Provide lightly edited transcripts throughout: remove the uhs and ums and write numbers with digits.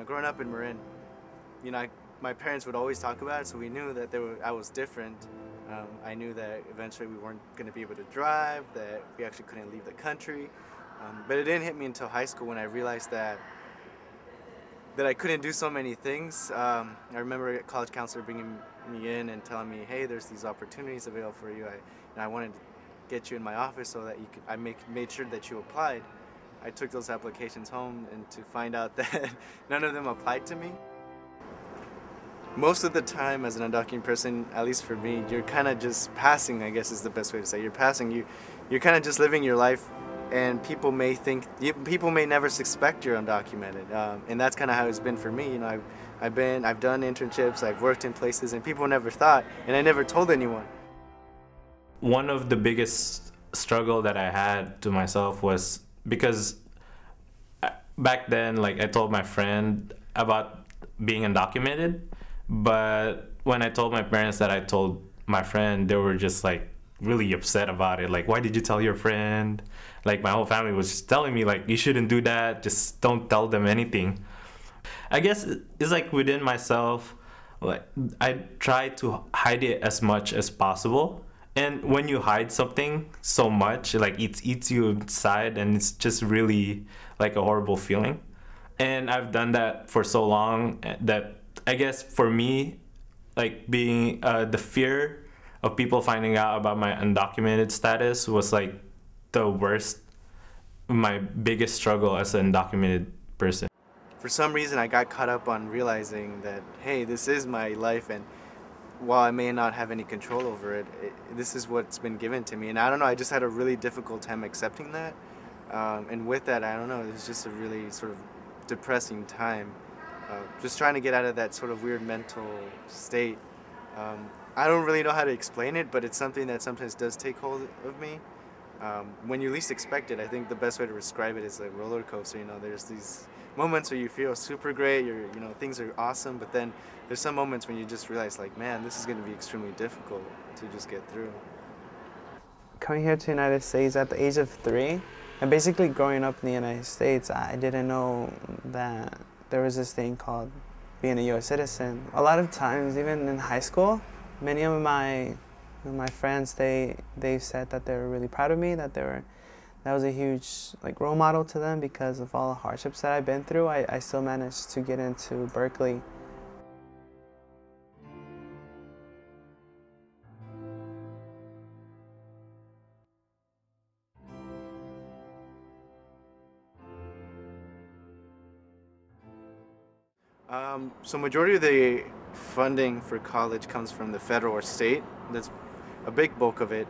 growing up in Marin, my parents would always talk about it, so we knew that I was different. I knew that eventually we weren't going to be able to drive, that we actually couldn't leave the country. But it didn't hit me until high school when I realized that I couldn't do so many things. I remember a college counselor bringing me in and telling me, hey, there's these opportunities available for you. And I wanted to get you in my office so that I made sure that you applied. I took those applications home and to find out that none of them applied to me. Most of the time as an undocumented person, at least for me, you're kind of just passing, I guess is the best way to say. You're passing, you're kind of just living your life, and people may never suspect you're undocumented. And that's kind of how it's been for me. I've done internships, I've worked in places, and people never thought, and I never told anyone. One of the biggest struggle that I had to myself was because back then, like, I told my friend about being undocumented, but when I told my parents that I told my friend, they were just like really upset about it. Like, why did you tell your friend? Like, my whole family was just telling me, like, you shouldn't do that, just don't tell them anything. I guess it's like within myself, like, I try to hide it as much as possible. And when you hide something so much, like, it eats you inside, and it's just really like a horrible feeling. And I've done that for so long that I guess for me, like, being the fear of people finding out about my undocumented status was like the worst, my biggest struggle as an undocumented person. For some reason, I got caught up on realizing that, hey, this is my life, and while I may not have any control over it, this is what's been given to me. And I don't know, I just had a really difficult time accepting that. And with that, I don't know, it was just a really sort of depressing time. Just trying to get out of that sort of weird mental state. I don't really know how to explain it, but it's something that sometimes does take hold of me. When you least expect it, I think the best way to describe it is like a roller coaster. There's these moments where you feel super great, things are awesome, but then there's some moments when you just realize, like, man, this is going to be extremely difficult to just get through. Coming here to the United States at the age of 3, and basically growing up in the United States, I didn't know that there was this thing called being a U.S. citizen. A lot of times, even in high school, many of my friends, they said that they were really proud of me, that was a huge, like, role model to them because of all the hardships that I've been through. I still managed to get into Berkeley. So majority of the funding for college comes from the federal or state. That's a big bulk of it.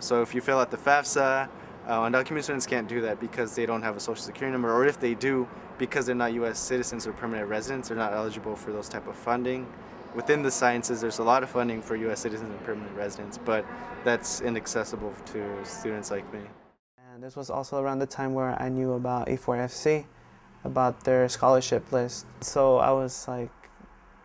So if you fill out the FAFSA, undocumented students can't do that because they don't have a social security number, or if they do, because they're not U.S. citizens or permanent residents, they're not eligible for those type of funding. Within the sciences, there's a lot of funding for U.S. citizens and permanent residents, but that's inaccessible to students like me. And this was also around the time where I knew about E4FC, about their scholarship list. So I was like,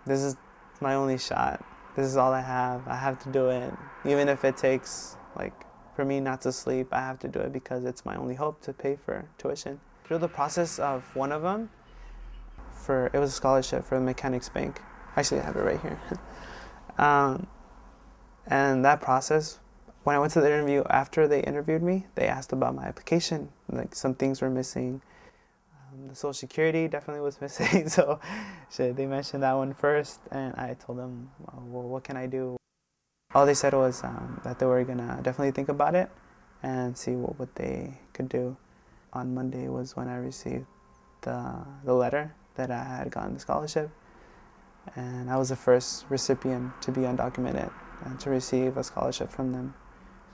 this is my only shot. This is all I have to do it. Even if it takes, like, for me not to sleep, I have to do it because it's my only hope to pay for tuition. Through the process of one of them, it was a scholarship for the Mechanics Bank. Actually, I have it right here. And that process, when I went to the interview, after they interviewed me, they asked about my application. Like, some things were missing. The Social Security definitely was missing, so they mentioned that one first, and I told them, well, what can I do? All they said was that they were gonna definitely think about it and see what they could do. On Monday was when I received the letter that I had gotten the scholarship, and I was the first recipient to be undocumented and to receive a scholarship from them.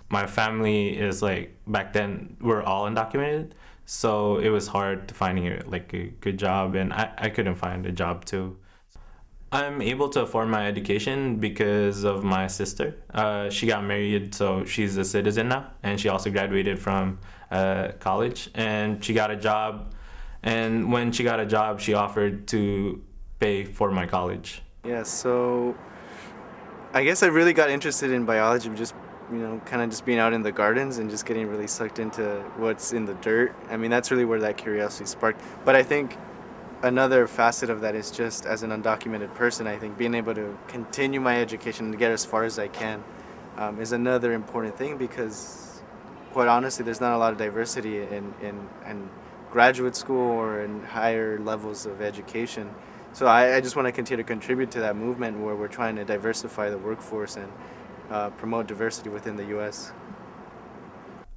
My family is, like, back then we're all undocumented, so it was hard to finding a good job, and I couldn't find a job too. I'm able to afford my education because of my sister. She got married, so she's a citizen now, and she also graduated from college, and she got a job, and when she got a job, she offered to pay for my college. Yeah, so I guess I really got interested in biology just kind of just being out in the gardens and just getting really sucked into what's in the dirt. I mean, that's really where that curiosity sparked. But I think another facet of that is just as an undocumented person, I think being able to continue my education and get as far as I can is another important thing, because quite honestly, there's not a lot of diversity in graduate school or in higher levels of education. So I just want to continue to contribute to that movement where we're trying to diversify the workforce and promote diversity within the U.S.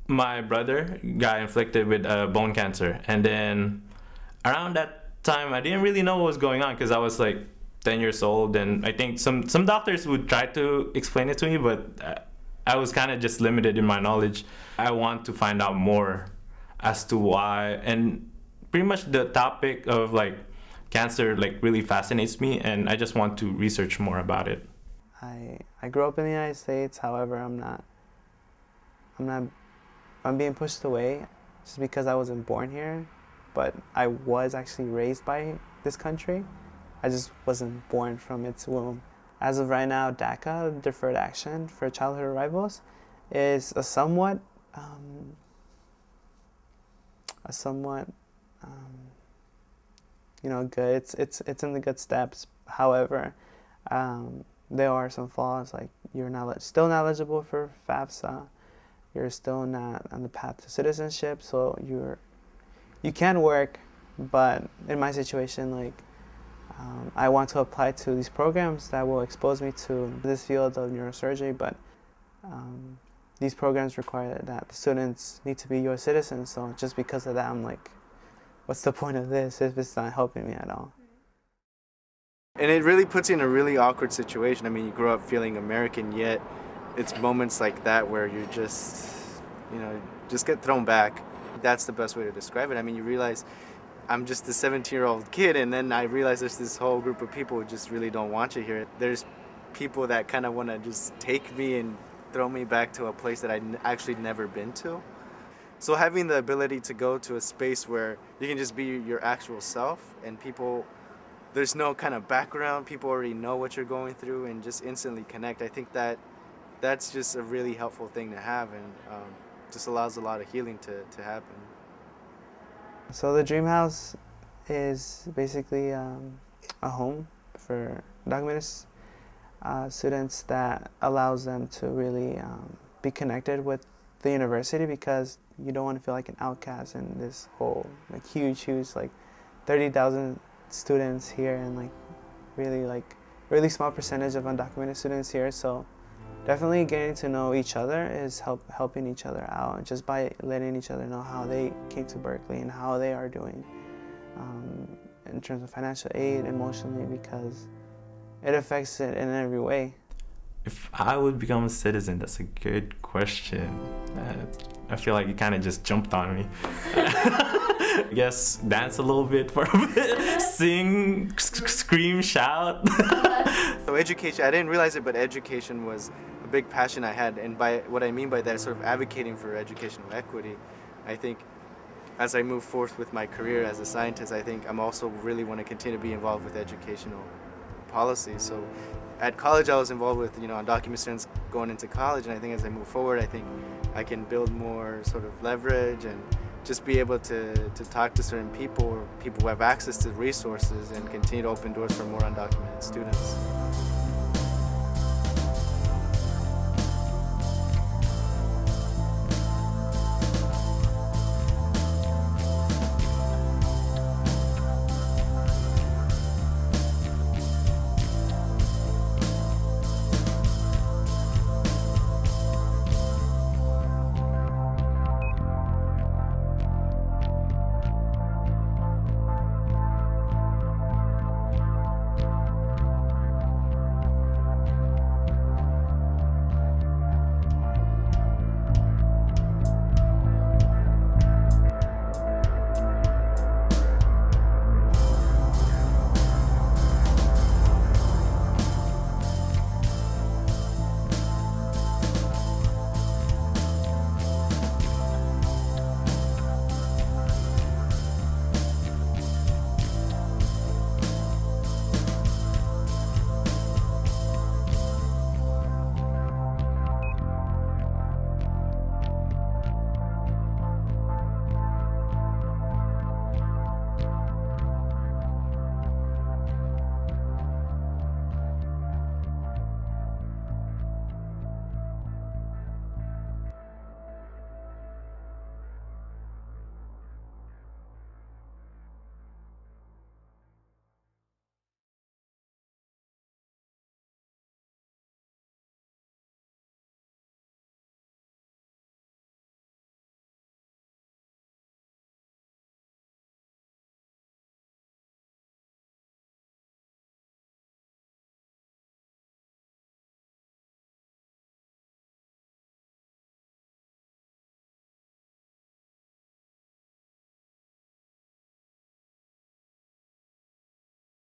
My brother got inflicted with bone cancer, and then around that time I didn't really know what was going on because I was like 10 years old, and I think some doctors would try to explain it to me, but I was kind of just limited in my knowledge. I want to find out more as to why, and pretty much the topic of like cancer like really fascinates me, and I just want to research more about it. I grew up in the United States, however I'm being pushed away just because I wasn't born here, but I was actually raised by this country. I just wasn't born from its womb. As of right now, DACA, Deferred Action for Childhood Arrivals, is a somewhat you know, good. It's in the good steps. However, there are some flaws, like you're still not eligible for FAFSA. You're still not on the path to citizenship, so you can work, but in my situation, like I want to apply to these programs that will expose me to this field of neurosurgery, but these programs require that the students need to be U.S. citizens, so just because of that, I'm like, what's the point of this if it's not helping me at all? And it really puts you in a really awkward situation. I mean, you grow up feeling American, yet it's moments like that where you just, you know, just get thrown back. That's the best way to describe it. I mean, you realize I'm just a 17-year-old kid, and then I realize there's this whole group of people who just really don't want you here. There's people that kind of want to just take me and throw me back to a place that I'd actually never been to. So having the ability to go to a space where you can just be your actual self, and people, there's no kind of background, people already know what you're going through and just instantly connect. I think that's just a really helpful thing to have, and just allows a lot of healing to happen. So the Dream House is basically a home for undocumented students that allows them to really be connected with the university, because you don't want to feel like an outcast in this whole like huge like 30,000 students here, and like really small percentage of undocumented students here. So definitely getting to know each other is helping each other out, just by letting each other know how they came to Berkeley and how they are doing in terms of financial aid, emotionally, because it affects it in every way. If I would become a citizen, that's a good question. I feel like you kind of just jumped on me. I guess dance a little bit for a bit, sing, scream, shout. So education, I didn't realize it, but education was a big passion I had, and by what I mean by that is sort of advocating for educational equity. I think as I move forth with my career as a scientist, I think I'm also really want to continue to be involved with educational policy. So at college I was involved with, undocumented students going into college, and I think as I move forward, I think I can build more sort of leverage and just be able to talk to certain people, or people who have access to resources, and continue to open doors for more undocumented students.